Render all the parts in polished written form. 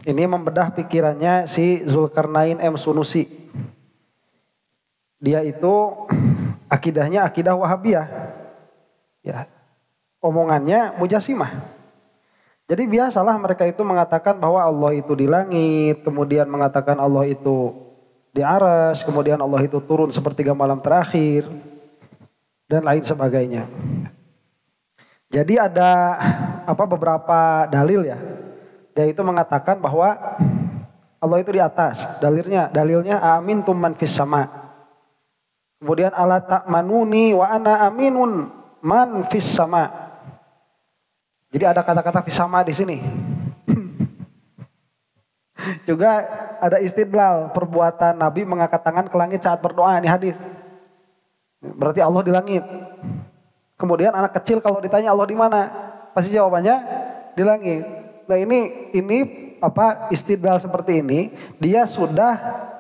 Ini membedah pikirannya si Zulkarnain M. Sunusi. Dia itu akidahnya akidah Wahabiyah. Ya, omongannya Mujassimah. Jadi biasalah mereka itu mengatakan bahwa Allah itu di langit, kemudian mengatakan Allah itu di arsy, kemudian Allah itu turun sepertiga malam terakhir, dan lain sebagainya. Jadi ada beberapa dalil ya. Dia itu mengatakan bahwa Allah itu di atas. Dalilnya amintum man fis sama. Kemudian ala ta'manuni wa ana aminun man fis sama. Jadi ada kata-kata fis sama di sini. Juga ada istidlal perbuatan Nabi mengangkat tangan ke langit saat berdoa, ini hadis. Berarti Allah di langit. Kemudian anak kecil kalau ditanya Allah di mana, pasti jawabannya di langit. Nah ini istidlal seperti ini, dia sudah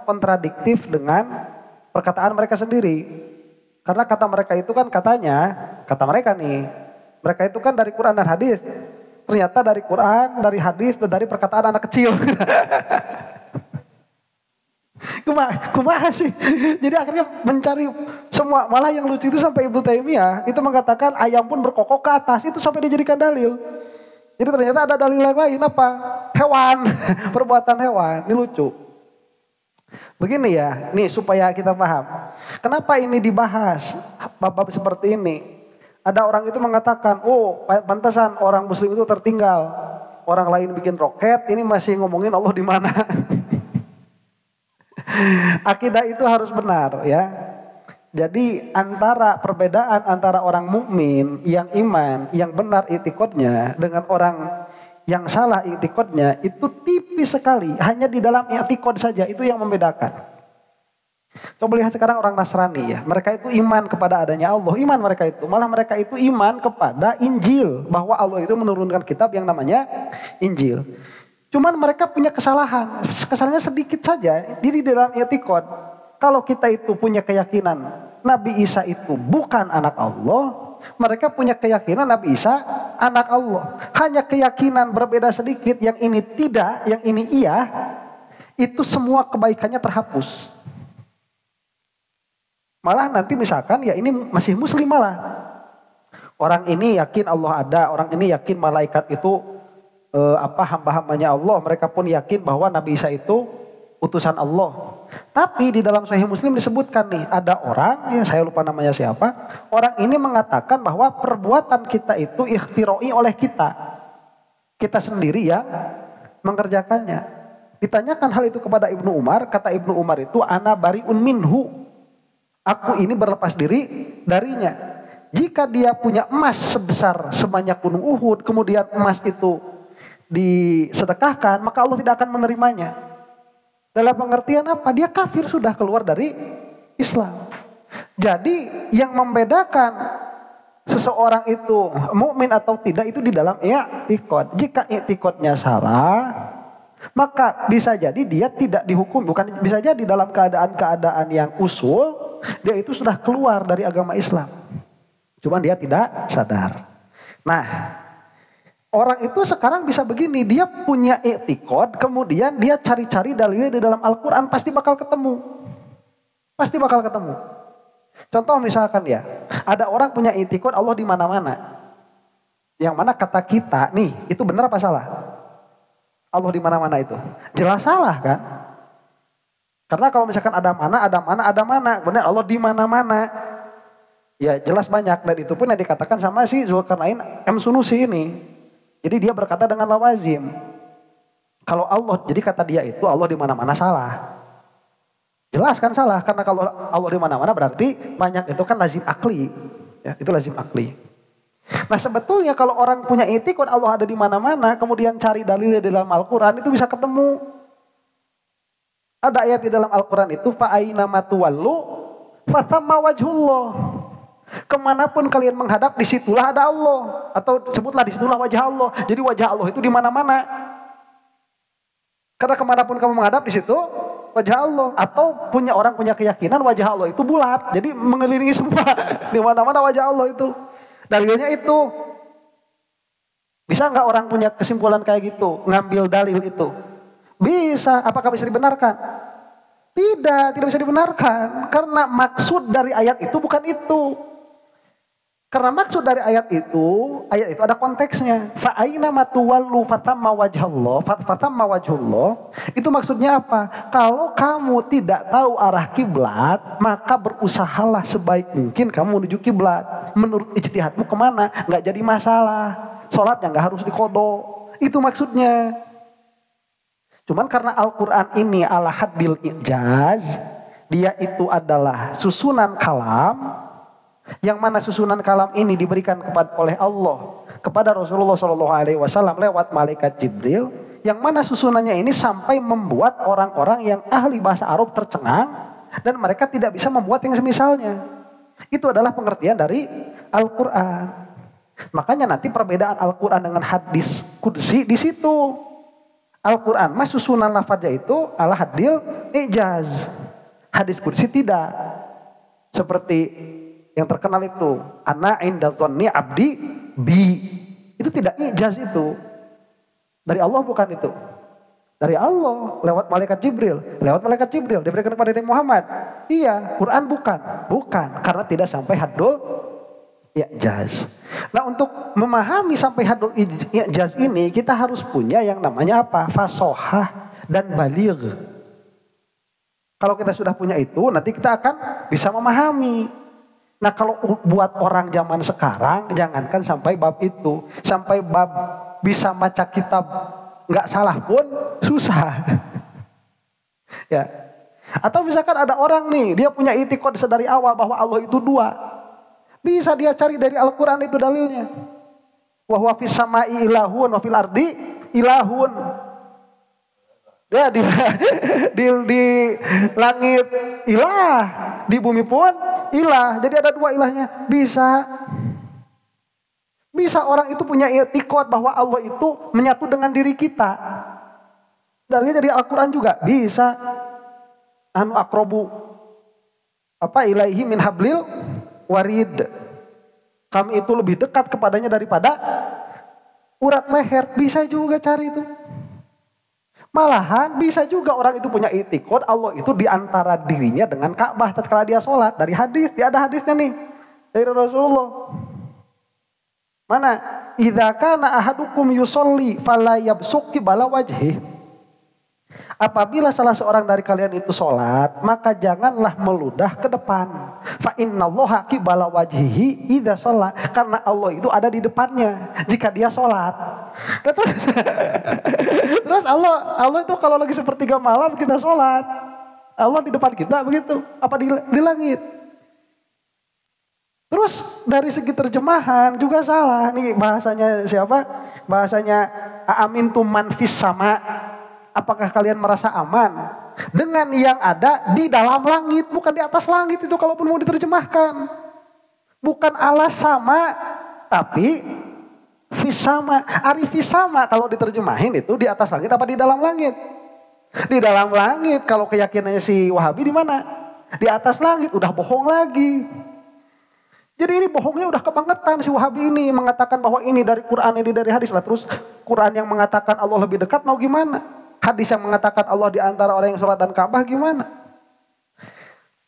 kontradiktif dengan perkataan mereka sendiri. Karena kata mereka itu kan kata mereka nih, mereka itu kan dari Quran dan hadis. Ternyata dari Quran, dari hadis, dan dari perkataan anak kecil. Kumaha sih? Jadi akhirnya mencari semua, malah yang lucu itu sampai Ibnu Taimiyah itu mengatakan ayam pun berkokok ke atas, itu sampai dijadikan dalil. Jadi ternyata ada dalil yang lain apa? Hewan, perbuatan hewan. Ini lucu. Begini ya, nih supaya kita paham. Kenapa ini dibahas bab-bab seperti ini? Ada orang itu mengatakan, oh pantasan orang muslim itu tertinggal. Orang lain bikin roket, ini masih ngomongin Allah di mana? Akidah itu harus benar ya. Jadi perbedaan antara orang mukmin yang iman, yang benar i'tiqadnya dengan orang yang salah i'tiqadnya itu tipis sekali. Hanya di dalam i'tiqad saja itu yang membedakan. Coba lihat sekarang orang Nasrani ya. Mereka itu iman kepada adanya Allah. Iman mereka itu. Malah mereka itu iman kepada Injil. Bahwa Allah itu menurunkan kitab yang namanya Injil. Cuman mereka punya kesalahan. Kesalahannya sedikit saja. Di dalam i'tiqad. Kalau kita itu punya keyakinan Nabi Isa itu bukan anak Allah. Mereka punya keyakinan Nabi Isa anak Allah. Hanya keyakinan berbeda sedikit. Yang ini tidak, yang ini iya. Itu semua kebaikannya terhapus. Malah nanti misalkan ya ini masih muslim malah. Orang ini yakin Allah ada, orang ini yakin malaikat itu hamba-hambanya Allah. Mereka pun yakin bahwa Nabi Isa itu utusan Allah. Tapi di dalam Sahih Muslim disebutkan nih, ada orang, ya saya lupa namanya siapa. Orang ini mengatakan bahwa perbuatan kita itu ikhtiroi oleh kita. Kita sendiri yang mengerjakannya. Ditanyakan hal itu kepada Ibnu Umar, kata Ibnu Umar itu ana bariun minhu. Aku ini berlepas diri darinya. Jika dia punya emas sebesar sebanyak gunung Uhud, kemudian emas itu disedekahkan, maka Allah tidak akan menerimanya. Dalam pengertian apa? Dia kafir, sudah keluar dari Islam. Jadi yang membedakan seseorang itu mukmin atau tidak itu di dalam i'tiqad. Jika i'tiqadnya salah, maka bisa jadi dia tidak dihukum. Bukan bisa jadi dalam keadaan-keadaan yang usul, dia itu sudah keluar dari agama Islam. Cuman dia tidak sadar. Nah, orang itu sekarang bisa begini, dia punya i'tiqad, kemudian dia cari-cari dalilnya di dalam Al-Quran, pasti bakal ketemu. Pasti bakal ketemu. Contoh misalkan ya, ada orang punya i'tiqad Allah di mana-mana. Yang mana kata kita, nih, itu benar apa salah? Allah di mana-mana itu. Jelas salah kan? Karena kalau misalkan ada mana, benar Allah di mana-mana. Ya jelas banyak, dan itu pun yang dikatakan sama si Zulkarnain M. Sunusi ini. Jadi dia berkata dengan lawazim. Kalau Allah, jadi kata dia itu Allah di mana-mana salah. Jelas kan salah, karena kalau Allah di mana-mana berarti banyak itu kan lazim akli. Ya, itu lazim akli. Nah sebetulnya kalau orang punya i'tiqad Allah ada di mana-mana, kemudian cari dalilnya di dalam Al-Quran, itu bisa ketemu. Ada ayat di dalam Al-Quran itu, fa'aina matuwallu fathamma wajhullah. Kemanapun kalian menghadap, disitulah ada Allah. Atau sebutlah disitulah wajah Allah. Jadi wajah Allah itu di mana-mana. Karena kemanapun kamu menghadap, di situ wajah Allah. Atau orang punya keyakinan wajah Allah itu bulat. Jadi mengelilingi semua. Di mana-mana wajah Allah itu. Dalilnya itu. Bisa nggak orang punya kesimpulan kayak gitu? Ngambil dalil itu. Bisa. Apakah bisa dibenarkan? Tidak bisa dibenarkan. Karena maksud dari ayat itu bukan itu. Karena maksud dari ayat itu ada konteksnya. Fa aina matuwallu fatamma wajhallah, fatamma wajhullah. Itu maksudnya apa? Kalau kamu tidak tahu arah kiblat, maka berusahalah sebaik mungkin kamu menuju kiblat. Menurut ijtihadmu kemana? Nggak jadi masalah. Sholatnya nggak harus diqodho. Itu maksudnya. Cuman karena Al-Quran ini ala haddil ijaz, dia itu adalah susunan kalam. Yang mana susunan kalam ini diberikan oleh Allah kepada Rasulullah SAW lewat malaikat Jibril, yang mana susunannya ini sampai membuat orang-orang yang ahli bahasa Arab tercengang dan mereka tidak bisa membuat yang semisalnya. Itu adalah pengertian dari Al-Quran. Makanya nanti perbedaan Al-Quran dengan hadis qudsi di situ. Al-Quran mas susunan lafadznya itu ala haddil ijaz. Hadis qudsi tidak. Seperti yang terkenal itu, ana inda dhanni abdi bi. Itu tidak ijaz itu. Dari Allah bukan itu. Dari Allah lewat malaikat Jibril. Lewat malaikat Jibril diberikan kepada Nabi Muhammad. Iya, Quran bukan. Bukan, karena tidak sampai haddul ijaz. Nah, untuk memahami sampai haddul ijaz ini kita harus punya yang namanya apa? Fasohah dan baligh. Kalau kita sudah punya itu, nanti kita akan bisa memahami. Nah, kalau buat orang zaman sekarang, jangankan sampai bab itu, sampai bab bisa baca kitab nggak salah pun susah. Ya. Atau misalkan ada orang nih, dia punya i'tiqad sedari awal bahwa Allah itu dua. Bisa dia cari dari Al-Quran itu dalilnya. Wa huwa fis sama'i ilahun wa fil ardi ilahun. Ya, di langit ilah, di bumi pun ilah. Jadi ada dua ilahnya. Bisa orang itu punya i'tiqad bahwa Allah itu menyatu dengan diri kita. Dalilnya dari Al-Quran juga bisa. Anu akrobu ilaihi min hablil warid. Kami itu lebih dekat kepadanya daripada urat leher. Bisa juga cari itu. Malahan bisa juga orang itu punya i'tiqad Allah itu di antara dirinya dengan Ka'bah tatkala dia sholat. Dari hadis, dia ada hadisnya nih dari Rasulullah. Mana? Idza kana ahadukum yusolli fala yabsuq qibala wajhi. Apabila salah seorang dari kalian itu sholat, maka janganlah meludah ke depan. Fa innallaha qibala wajhihi idza sholat. Karena Allah itu ada di depannya jika dia sholat. Nah, terus Allah itu kalau lagi sepertiga malam kita sholat, Allah di depan kita begitu? Apa di langit? Terus dari segi terjemahan juga salah. Nih bahasanya siapa? Bahasanya aamintum man fis sama. Apakah kalian merasa aman dengan yang ada di dalam langit, bukan di atas langit itu kalaupun mau diterjemahkan. Bukan alas sama, tapi fisama. Ari fisama kalau diterjemahin itu di atas langit apa di dalam langit? Di dalam langit. Kalau keyakinannya si Wahabi di mana? Di atas langit. Udah bohong lagi. Jadi ini bohongnya udah kebangetan si Wahabi ini mengatakan bahwa ini dari Quran, ini dari hadis lah. Terus Quran yang mengatakan Allah lebih dekat mau gimana? Hadis yang mengatakan Allah di antara orang yang sholat dan Ka'bah gimana?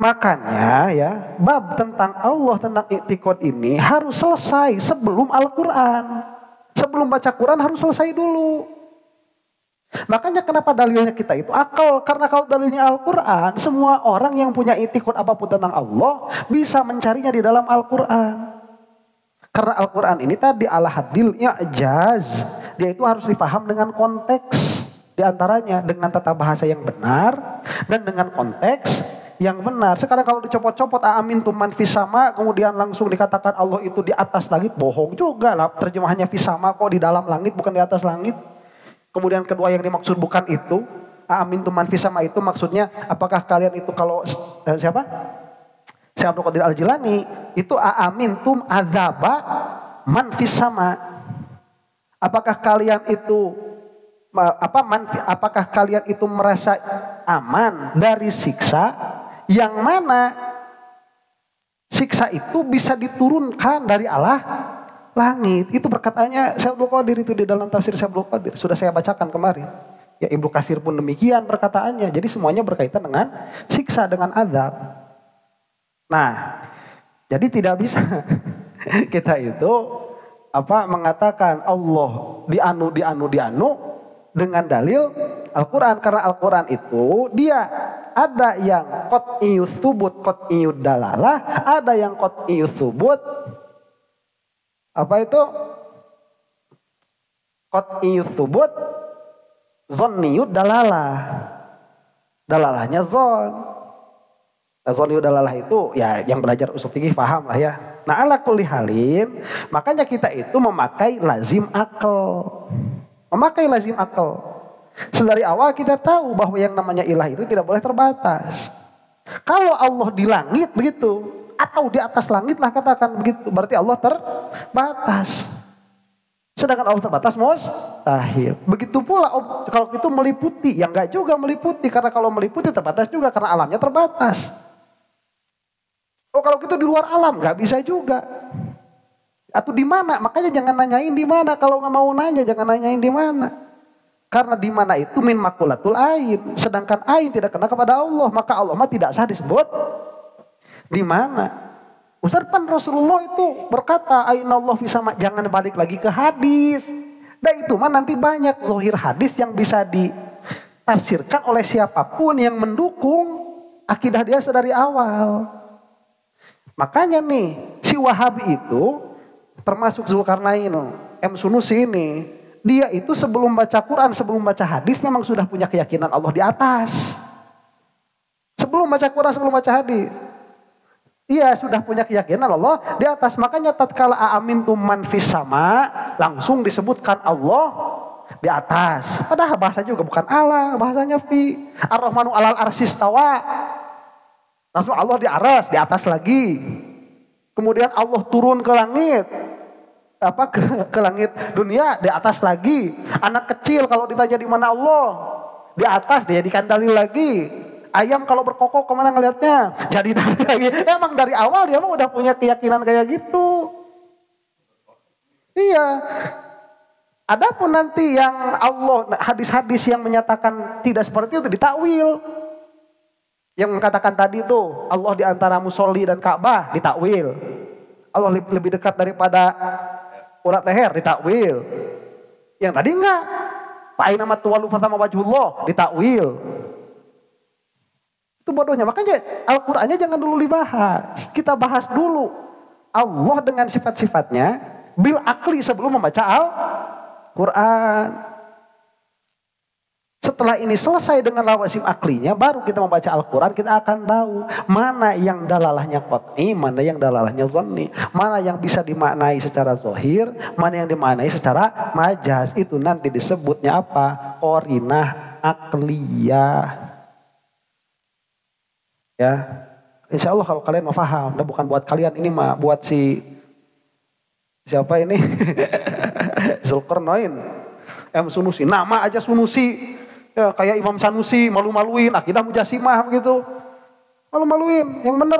Makanya ya, bab tentang Allah, tentang i'tiqad ini harus selesai sebelum Al-Quran. Sebelum baca Quran harus selesai dulu. Makanya kenapa dalilnya kita itu akal. Karena kalau dalilnya Al-Quran, semua orang yang punya i'tiqad apapun tentang Allah bisa mencarinya di dalam Al-Quran. Karena Al-Quran ini tadi ala haddil i'jaz. Dia itu harus dipaham dengan konteks. Di antaranya dengan tata bahasa yang benar dan dengan konteks yang benar. Sekarang kalau dicopot-copot aamintum man fis sama, kemudian langsung dikatakan Allah itu di atas langit, bohong juga lah. Terjemahannya fis sama kok di dalam langit bukan di atas langit. Kemudian kedua yang dimaksud bukan itu. Aamintum man fis sama itu maksudnya apakah kalian itu kalau siapa? Syekh Abdul Qadir Al-Jilani itu aamintum adzaba man fis sama. Apakah kalian itu apakah kalian itu merasa aman dari siksa yang mana siksa itu bisa diturunkan dari Allah langit? Itu perkataannya Syekh Abdul Qadir itu di dalam tafsir Syekh Abdul Qadir. Sudah saya bacakan kemarin. Ya Ibnu Katsir pun demikian perkataannya. Jadi semuanya berkaitan dengan siksa, dengan azab. Nah, jadi tidak bisa kita itu mengatakan Allah dianu dengan dalil Al-Quran. Karena Al-Quran itu dia ada yang qat'iyut tsubut, qat'iyut dalalah, ada yang qat'iyut tsubut. Apa itu? Qat'iyut tsubut, zonniyut dalalah. Dalalahnya zon. Nah, zonniyut dalalah itu ya yang belajar usul fikih paham lah ya. Nah, ala kulli halin, makanya kita itu memakai lazim akal. Memakai lazim akal. Sedari awal kita tahu bahwa yang namanya ilah itu tidak boleh terbatas. Kalau Allah di langit begitu, atau di atas langit lah katakan begitu, berarti Allah terbatas. Sedangkan Allah terbatas mustahil. Begitu pula kalau itu meliputi, ya enggak juga meliputi, karena kalau meliputi terbatas juga karena alamnya terbatas. Oh kalau gitu di luar alam nggak bisa juga. Atau di mana? Makanya jangan nanyain di mana. Kalau nggak mau nanya jangan nanyain di mana. Karena di mana itu min makulatul ain. Sedangkan ain tidak kena kepada Allah, maka Allah mah tidak sah disebut di mana. Ustaz pan Rasulullah itu berkata ainallah fi sama. Jangan balik lagi ke hadis. Dan itu mah nanti banyak zahir hadis yang bisa ditafsirkan oleh siapapun yang mendukung akidah dia sedari awal. Makanya nih, si Wahabi itu termasuk Zulkarnain, Sunusi ini, dia itu sebelum baca Quran, sebelum baca hadis memang sudah punya keyakinan Allah di atas. Sebelum baca Quran, sebelum baca hadis. Iya, sudah punya keyakinan Allah di atas. Makanya tatkala aamintum man fis sama, langsung disebutkan Allah di atas. Padahal bahasa juga bukan Allah, bahasanya fi. Ar-Rahmanu alal arsy istawa. Langsung Allah di aras, di atas lagi. Kemudian Allah turun ke langit. Ke langit dunia, di atas lagi. Anak kecil kalau ditanya di mana Allah, di atas, dijadikan dalil lagi. Ayam kalau berkokok kemana ngelihatnya? Jadi dalil lagi. Emang dari awal dia mah udah punya keyakinan kayak gitu. Iya. Adapun nanti yang Allah, hadis-hadis yang menyatakan tidak seperti itu ditakwil. Yang mengatakan tadi itu Allah di antara musolli dan Ka'bah ditakwil. Allah lebih dekat daripada urat leher ditakwil. Yang tadi enggak. Fa aina ma tuwallu fatsama wajhullah ditakwil. Itu bodohnya. Makanya Al-Qur'annya jangan dulu dibahas. Kita bahas dulu Allah dengan sifat-sifatnya bil akli sebelum membaca Al-Qur'an. Setelah ini selesai dengan lawasim aklinya, baru kita membaca Al-Quran, kita akan tahu mana yang dalalahnya qat'i, mana yang dalalahnya zanni, mana yang bisa dimaknai secara zahir, mana yang dimaknai secara majaz. Itu nanti disebutnya apa? Qarinah akliyah. Ya, insya Allah kalau kalian mau paham, dan bukan buat kalian, ini mah buat siapa ini? Zulkarnain, Sunusi, nama aja Sunusi. Ya, kayak Imam Sanusi, malu-maluin, akidah mujasimah begitu. Malu-maluin, yang bener.